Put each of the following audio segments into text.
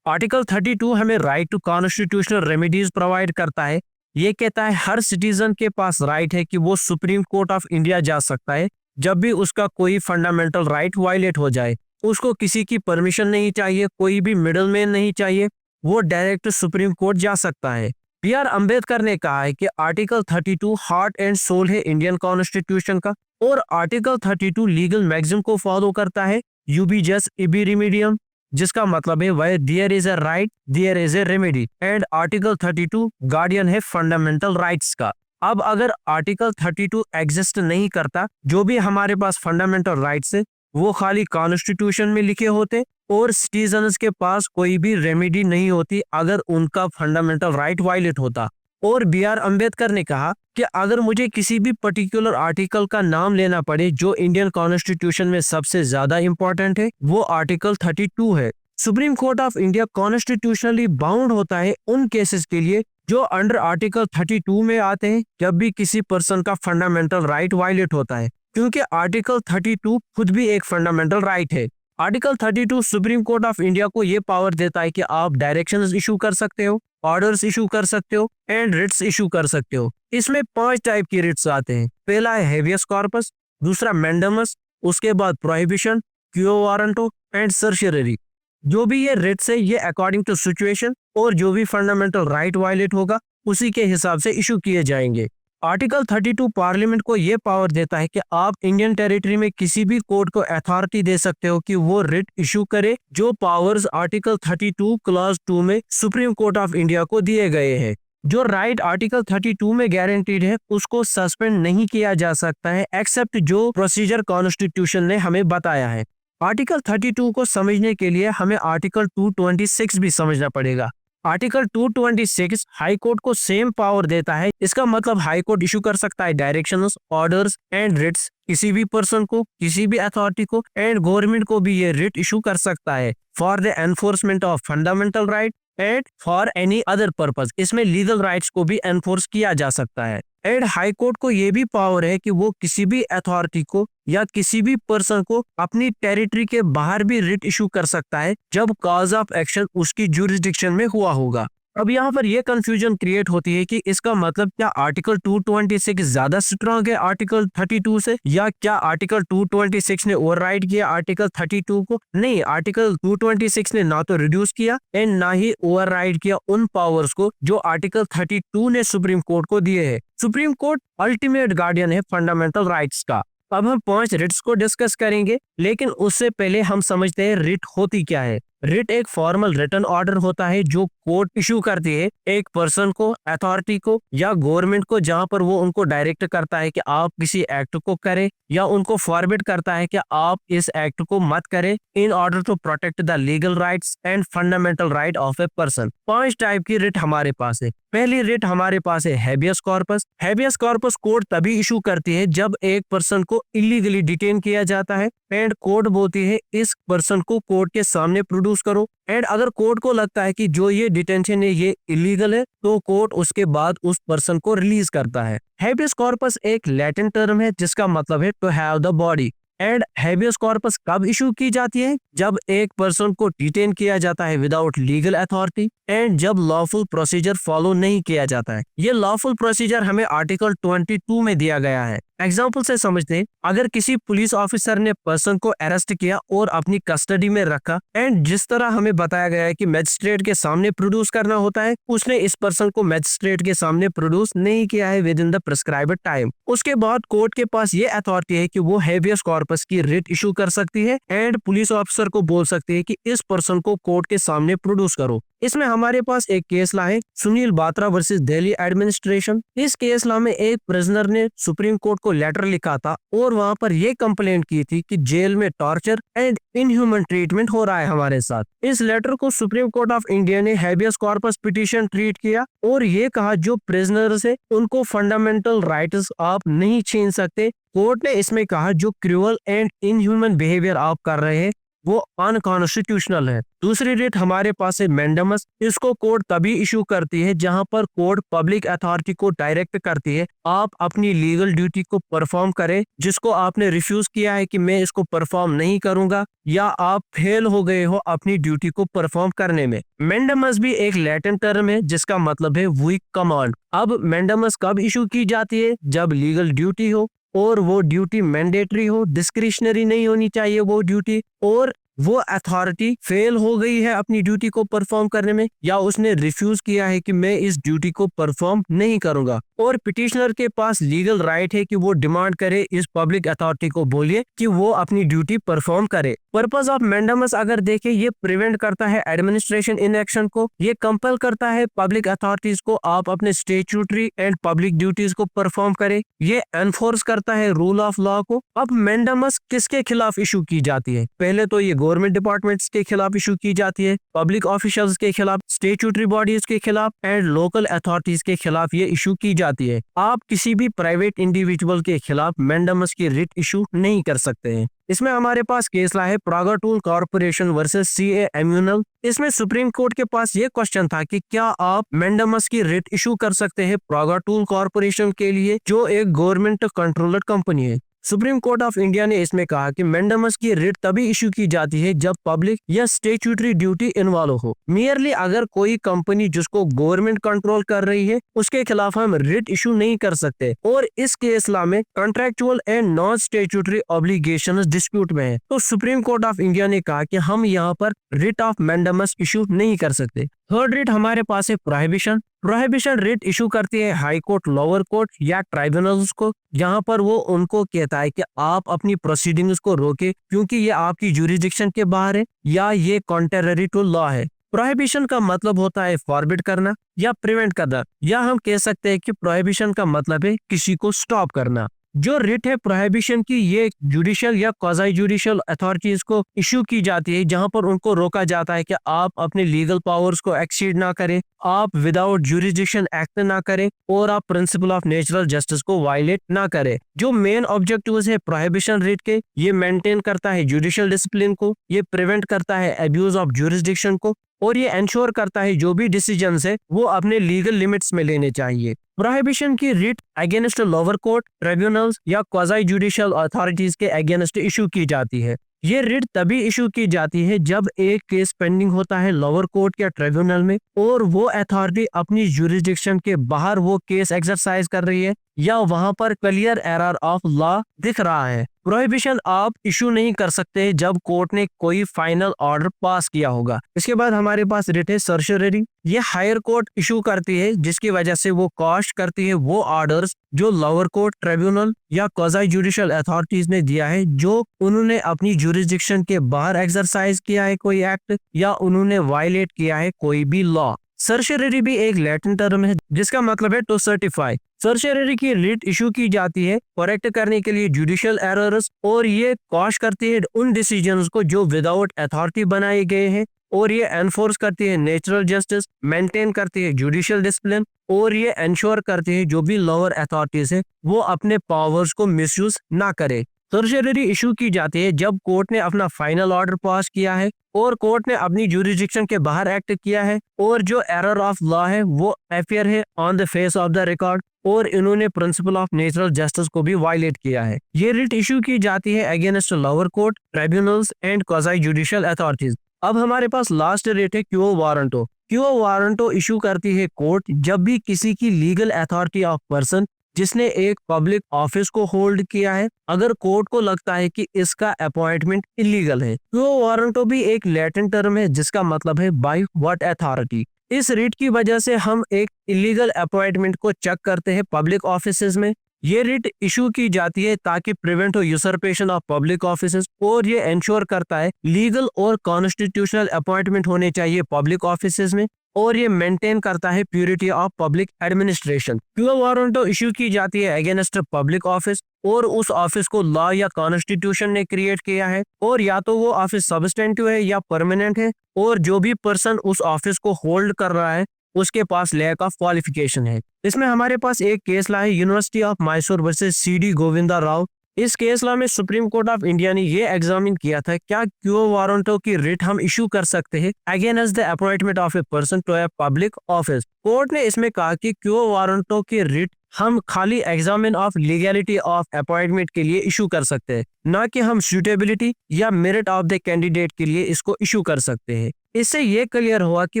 Article 32 हमें right to constitutional remedies provide करता है। ये कहता है हर सिटीजन के पास राइट है कि वो सुप्रीम कोर्ट ऑफ इंडिया जा सकता है जब भी उसका कोई फंडामेंटल राइट वायलेट हो जाए। उसको किसी की परमिशन नहीं चाहिए, कोई भी मिडल मैन नहीं चाहिए, वो डायरेक्ट सुप्रीम कोर्ट जा सकता है। B.R. अम्बेडकर ने कहा है कि आर्टिकल 32 हार्ट एंड सोल है इंडियन कॉन्स्टिट्यूशन का, और आर्टिकल 32 लीगल मैक्सिम को फॉलो करता है, यूबी जस्ट इबी रिमीडियम, जिसका मतलब है वह there is a right there is a remedy, and article 32 guardian है फंडामेंटल राइट्स का। अब अगर आर्टिकल 32 एग्जिस्ट नहीं करता, जो भी हमारे पास फंडामेंटल राइट्स है वो खाली कॉन्स्टिट्यूशन में लिखे होते और सिटीजन्स के पास कोई भी रेमेडी नहीं होती अगर उनका फंडामेंटल राइट वायलेट होता। और B.R. अम्बेडकर ने कहा कि अगर मुझे किसी भी पर्टिकुलर आर्टिकल का नाम लेना पड़े जो इंडियन कॉन्स्टिट्यूशन में सबसे ज्यादा इंपॉर्टेंट है, वो आर्टिकल 32 है। Supreme court of India constitutionally bound होता है उन केसेस के लिए जो अंडर आर्टिकल 32 में आते हैं, जब भी किसी पर्सन का फंडामेंटल राइट वायलेट होता है, क्योंकि आर्टिकल 32 खुद भी एक फंडामेंटल राइट है। Article 32 supreme court of India को ये पावर देता है कि आप डायरेक्शंस इशू कर सकते हो, ऑर्डर्स इशू कर सकते हो एंड रिट्स इशू कर सकते हो। इसमें 5 टाइप की रिट्स आते हैं। पहला है हेवियस कॉर्पस, दूसरा मैंडेमस, उसके बाद प्रोहिबिशन, क्यो वारंटो एंड सर्शियरी। जो भी ये रिट्स है ये अकॉर्डिंग टू सिचुएशन और जो भी फंडामेंटल राइट वायलेट होगा उसी के हिसाब से इशू किए जाएंगे। आर्टिकल 32 पार्लियामेंट को यह पावर देता है कि आप इंडियन टेरिटरी में किसी भी कोर्ट को अथॉरिटी दे सकते हो कि वो रिट इशू करे, जो पावर्स आर्टिकल 32 क्लॉज 2 में सुप्रीम कोर्ट ऑफ इंडिया को दिए गए हैं। जो राइट आर्टिकल 32 में गारंटीड है उसको सस्पेंड नहीं किया जा सकता है एक्सेप्ट जो प्रोसीजर कॉन्स्टिट्यूशन ने हमें बताया है। आर्टिकल 32 को समझने के लिए हमें आर्टिकल 226 भी समझना पड़ेगा। आर्टिकल 226 हाई कोर्ट को सेम पावर देता है। इसका मतलब हाई कोर्ट इशू कर सकता है डायरेक्शंस, ऑर्डर्स एंड रिट्स किसी भी पर्सन को, किसी भी अथॉरिटी को, एंड गवर्नमेंट को भी ये रिट इशू कर सकता है for the enforcement of fundamental right and for any other purpose. इसमें लीगल राइट्स को भी एनफोर्स किया जा सकता है। एंड हाई कोर्ट को यह भी पावर है कि वो किसी भी अथॉरिटी को या किसी भी पर्सन को अपनी टेरिटरी के बाहर भी रिट इशू कर सकता है जब कॉज ऑफ एक्शन उसकी जुरिस्डिक्शन में हुआ होगा। अब यहाँ पर यह कंफ्यूजन क्रिएट होती है कि इसका मतलब क्या आर्टिकल 226 ज्यादा स्ट्रांग है आर्टिकल 32 से, या क्या आर्टिकल 226 ने ओवरराइड किया आर्टिकल 32 को? नहीं, आर्टिकल 226 ने ना तो रिड्यूस किया एंड ना ही ओवरराइड किया उन पावर्स को जो आर्टिकल 32 ने सुप्रीम कोर्ट को दिए है। सुप्रीम कोर्ट अल्टीमेट गार्डियन है फंडामेंटल राइट्स का। अब हम 5 रिट्स को डिस्कस करेंगे, लेकिन उससे पहले हम समझते हैं रिट होती क्या है। रिट एक फॉर्मल रिटन ऑर्डर होता है जो कोर्ट इशू करती है एक पर्सन को, अथॉरिटी को या गवर्नमेंट को, जहां पर वो उनको डायरेक्ट करता है कि आप किसी एक्ट को करें या उनको फॉरवर्ड करता है कि आप इस एक्ट को मत करें in order to protect the legal rights and fundamental right of a person. 5 type की रिट हमारे पास है। पहली रिट हमारे पास है habeas corpus. Habeas corpus court तभी इशू करती है जब एक पर्सन को इलीगली डिटेन किया जाता है एंड कोर्ट बोलती है इस पर्सन को कोर्ट के सामने प्रोड्यूस करो, एंड अगर कोर्ट को लगता है कि जो ये डिटेंशन है ये इलीगल है तो कोर्ट उसके बाद उस पर्सन को रिलीज करता है। हैबियस कॉर्पस एक लैटिन टर्म है जिसका मतलब है to have the body. And habeas corpus कब इशू की जाती है? जब एक पर्सन को डिटेन किया जाता है विदाउट लीगल अथॉरिटी एंड जब लॉफुल प्रोसीजर फॉलो नहीं किया जाता है। ये लॉफुल प्रोसीजर हमें आर्टिकल 22 में दिया गया है। एग्जाम्पल से समझते हैं, अगर किसी पुलिस ऑफिसर ने पर्सन को अरेस्ट किया और अपनी कस्टडी में रखा एंड जिस तरह हमें बताया गया है कि मैजिस्ट्रेट के सामने प्रोड्यूस करना होता है, उसने इस पर्सन को मैजिस्ट्रेट के सामने प्रोड्यूस नहीं किया है with in the prescribed time. उसके बाद कोर्ट के पास ये अथॉरिटी है कि वो हैबियस कॉर्पस की रिट इशू कर सकती है एंड पुलिस ऑफिसर को बोल सकती है कि इस पर्सन को कोर्ट के सामने प्रोड्यूस करो। इसमें हमारे पास एक केस लॉ है, सुनील बात्रा वर्सेस दिल्ली एडमिनिस्ट्रेशन। इस केस लॉ में एक प्रिजनर ने सुप्रीम कोर्ट को लेटर लिखा था और वहां पर यह कंप्लेंट की थी कि जेल में टॉर्चर एंड इनह्यूमन ट्रीटमेंट हो रहा है हमारे साथ। इस लेटर को सुप्रीम कोर्ट ऑफ इंडिया ने हैबियस कॉर्पस पिटीशन ट्रीट किया और ये कहा जो प्रिजनर्स है उनको फंडामेंटल राइट्स आप नहीं छीन सकते। कोर्ट ने इसमें कहा जो क्रूअल एंड इनह्यूमन बिहेवियर आप कर रहे हैं वो अनकॉन्स्टिट्यूशनल है। दूसरी रिट हमारे पास है मैंडेमस। इसको कोर्ट तभी इशू करती है जहां पर कोर्ट पब्लिक अथॉरिटी को डायरेक्ट करती है आप अपनी लीगल ड्यूटी को परफॉर्म करें, जिसको आपने रिफ्यूज किया है कि मैं इसको परफॉर्म नहीं करूंगा, या आप फेल हो गए हो अपनी ड्यूटी को परफॉर्म करने में। मैंडेमस भी एक लैटिन टर्म है जिसका मतलब है वीक कमांड। अब मैंडेमस कब इशू की जाती है? जब लीगल ड्यूटी हो और वो ड्यूटी मैंडेटरी हो, डिस्क्रिशनरी नहीं होनी चाहिए वो ड्यूटी, और वो अथॉरिटी फेल हो गई है अपनी ड्यूटी को परफॉर्म करने में, या उसने रिफ्यूज किया है कि मैं इस ड्यूटी को परफॉर्म नहीं करूंगा, और पिटिशनर के पास लीगल राइट है कि वो डिमांड करे इस पब्लिक अथॉरिटी को, बोलिए कि वो अपनी ड्यूटी परफॉर्म करे। पर्पस ऑफ मैंडेमस अगर देखें, ये प्रिवेंट करता है एडमिनिस्ट्रेशन इनएक्शन को, ये कंपेल करता है पब्लिक अथॉरिटीज को आप अपने स्टेचुटरी एंड पब्लिक ड्यूटीज को परफॉर्म करे, ये एनफोर्स करता है रूल ऑफ लॉ को। अब मैंडेमस किसके खिलाफ इशू की जाती है? पहले तो ये गवर्नमेंट डिपार्टमेंट्स के खिलाफ इशू की जाती है, पब्लिक ऑफिशियल्स के खिलाफ, स्टेचुटरी बॉडीज के खिलाफ एंड लोकल अथॉरिटीज के खिलाफ ये इशू की जाती है। आप किसी भी प्राइवेट इंडिविजुअल के खिलाफ मैंडेमस की रिट इशू नहीं कर सकते हैं। इसमें हमारे पास केस ला है प्रागाटूल कॉर्पोरेशन वर्सेस सीए एम्यूनल। इसमें सुप्रीम कोर्ट के पास ये क्वेश्चन था कि क्या आप मैंडेमस की रिट इशू कर सकते हैं प्रागाटूल कॉर्पोरेशन के लिए, जो एक गवर्नमेंट कंट्रोल्ड कंपनी है। सुप्रीम कोर्ट ऑफ इंडिया ने इसमें कहा कि मैंडेमस की रिट तभी इशू की जाती है जब पब्लिक या स्टेचुटरी ड्यूटी इन्वॉल्व हो। मियरली अगर कोई कंपनी जिसको गवर्नमेंट कंट्रोल कर रही है उसके खिलाफ हम रिट इशू नहीं कर सकते, और इस केस ला में contractual and non statutory obligation dispute में है। तो सुप्रीम कोर्ट ऑफ इंडिया ने कहा कि हम यहाँ पर रिट ऑफ मैंडेमस इशू नहीं कर सकते। थर्ड रिट हमारे पास है प्रोहिबिशन। प्रोहिबिशन रिट इशू करती है हाई कोर्ट, लोअर कोर्ट या ट्राइब्यूनल्स को। यहाँ पर वो उनको कहता है कि आप अपनी प्रोसीडिंग्स को रोके क्योंकि ये आपकी ज्यूरिसडिक्शन के बाहर है या ये कॉन्ट्ररी टू लॉ है। प्रोहिबिशन का मतलब होता है फॉरबिड करना या प्रिवेंट करना, या हम कह सकते हैं कि प्रोहिबिशन का मतलब है किसी को स्टॉप करना। जो रिट है प्रोहिबिशन की, ये जुडिशियल या क्वाज़ी जुडिशियल अथॉरिटीज को इशू की जाती है, जहां पर उनको रोका जाता है कि आप अपने लीगल पावर्स को एक्सीड ना करें, आप विदाउट जुरिसडिक्शन एक्ट ना करें, और आप प्रिंसिपल ऑफ नेचुरल जस्टिस को वायलेट ना करें। जो मेन ऑब्जेक्टिव्स है प्रोहिबिशन रिट के, ये मेंटेन करता है जुडिशियल डिसिप्लिन को, ये प्रिवेंट करता है अब्यूज ऑफ जुरिसडिक्शन को, और ये एंश्योर करता है जो भी डिसीजंस है वो अपने लीगल लिमिट्स में लेने चाहिए। प्रोहिबिशन की writ against lower court, tribunals या क्वाज़ी जुडिशियल अथॉरिटीज के अगेंस्ट इशू की जाती है। ये रिट तभी इशू की जाती है जब एक केस पेंडिंग होता है लोअर कोर्ट या ट्रिब्यूनल में, और वो अथॉरिटी अपनी जुरिसडिक्शन के बाहर वो केस एक्सरसाइज कर रही है, या वहां पर क्लियर एरर ऑफ लॉ दिख रहा है। प्रोहिबिशन आप इशू नहीं कर सकते जब कोर्ट ने कोई फाइनल ऑर्डर पास किया होगा। इसके बाद हमारे पास रिट है सर्शियरी। ये हायर कोर्ट इशू करती है, जिसकी वजह से वो कॉस्ट करती है वो ऑर्डर्स जो लोअर कोर्ट, ट्रिब्यूनल या क्वाज़ी जुडिशियल अथॉरिटीज ने दिया है, जो उन्होंने अपनी जुरिसडिक्शन के बाहर एक्सरसाइज किया है कोई एक्ट, या उन्होंने वायलेट किया है कोई भी लॉ। सर्शियरी भी एक लैटिन टर्म है जिसका मतलब है टू सर्टिफाई। सर्शियरी की रिट इशू की जाती है करेक्ट करने के लिए जुडिशियल एरर्स, और ये कॉश करती है उन डिसीजंस को जो विदाउट अथॉरिटी बनाए गए हैं, और ये एनफोर्स करती है नेचुरल जस्टिस, मेंटेन करती है जुडिशियल डिसिप्लिन, और ये इंश्योर करती है जो भी लोअर अथॉरिटीज है वो अपने पावर्स को मिसयूज ना करे। सर्शियरी इशू की जाती है जब कोर्ट ने अपना फाइनल ऑर्डर पास किया है और कोर्ट ने अपनी जुरिसडिक्शन के बाहर एक्ट किया है, और जो एरर ऑफ लॉ है वो अपीयर है on the face of the record, और इन्होंने प्रिंसिपल ऑफ नेचुरल जस्टिस को भी वायलेट किया है। ये रिट इशू की जाती है against lower court, tribunals and quasi judicial authorities. अब हमारे पास लास्ट रिट है क्यो वारंटो। क्यो वारंटो इशू करती है कोर्ट जब भी किसी की लीगल अथॉरिटी ऑफ पर्सन जिसने एक पब्लिक ऑफिस को होल्ड किया है, अगर कोर्ट को लगता है कि इसका अपॉइंटमेंट इलीगल है। क्यो वारंटो भी एक लैटिन टर्म है जिसका मतलब है बाय व्हाट अथॉरिटी। इस रिट की वजह से हम एक इलीगल अपॉइंटमेंट को चेक करते हैं पब्लिक ऑफिसेज में। ये रिट इशू की जाती है ताकि प्रिवेंट हो यूसरपेशन ऑफ पब्लिक ऑफिसेज, और ये इंश्योर करता है लीगल और कॉन्स्टिट्यूशनल अपॉइंटमेंट होने चाहिए पब्लिक ऑफिसेज में, और ये मेंटेन करता है प्यूरिटी ऑफ पब्लिक एडमिनिस्ट्रेशन। क्यो वारंटो इशू की जाती है अगेंस्ट पब्लिक ऑफिस, और उस ऑफिस को लॉ या कॉन्स्टिट्यूशन ने क्रिएट किया है, और या तो वो ऑफिस सब्सटेंटिव है या परमानेंट है, और जो भी पर्सन उस ऑफिस को होल्ड कर रहा है उसके पास लैक ऑफ क्वालिफिकेशन है। इसमें हमारे पास एक केस ला है university of Mysore versus CD Govinda Rao. इस केस लॉ में सुप्रीम कोर्ट ऑफ इंडिया ने ये एग्जामिन किया था क्या क्यो वारंटों की रिट हम इशू कर सकते हैं against the appointment of a person to a public office. Court ने इसमें कहा कि क्यो वारंटों की रिट हम खाली examine of legality of appointment के लिए इशू कर सकते हैं, ना कि हम सूटेबिलिटी या मेरिट ऑफ द कैंडिडेट के लिए इसको इशू कर सकते हैं। इससे ये क्लियर हुआ कि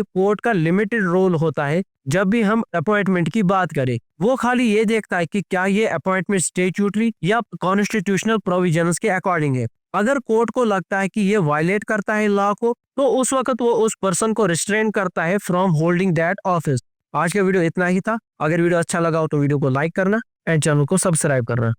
कोर्ट का लिमिटेड रोल होता है जब भी हम अपॉइंटमेंट की बात करें। वो खाली ये देखता है कि क्या ये अपॉइंटमेंट स्टैट्यूटरी या कॉन्स्टिट्यूशनल प्रोविजंस के अकॉर्डिंग है। अगर कोर्ट को लगता है कि ये वायलेट करता है लॉ को, तो उस वक्त वो उस पर्सन को रिस्ट्रेन करता है फ्रॉम होल्डिंग दैट ऑफिस। आज का वीडियो इतना ही था। अगर वीडियो अच्छा लगा हो तो वीडियो को लाइक करना एंड चैनल को सब्सक्राइब करना।